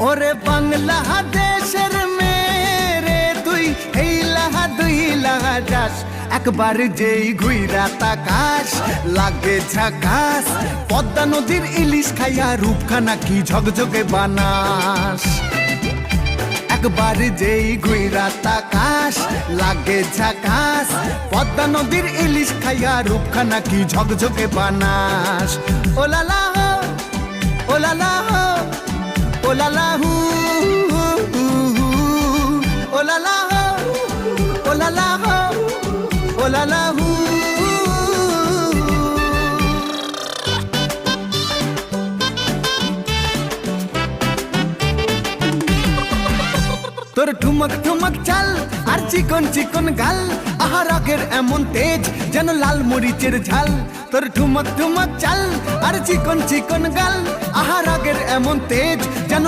ওরে বাংলাদেশের মেরে তুই এই লাহা দুই লাহা যাস, একবার যেই ঘুইরা তাকাস লাগে ঝাকাস। পদ্মা নদীর ইলিশ খাইয়া রূপখানা কি ঝকঝকে বানাস, একবার যেই ঘুইরা তাকাস লাগে ঝাকাস। পদ্মা নদীর ইলিশ খাইয়া রূপখানা কি ঝকঝকে বানাস। ওলালা হো ওলালা হো ওলালা হু ওলালা হো ওলালা হো ওলালা হু। তোর ঠুমক ঠুমক চাল আর চিকন চিকন গাল, আহা রাগের এমন তেজ যেন লাল মরিচের ঝাল। তোর ঠুমক ঠুমক চাল আর চিকন চিকন গাল, আহা রাগের এমন তেজ যেন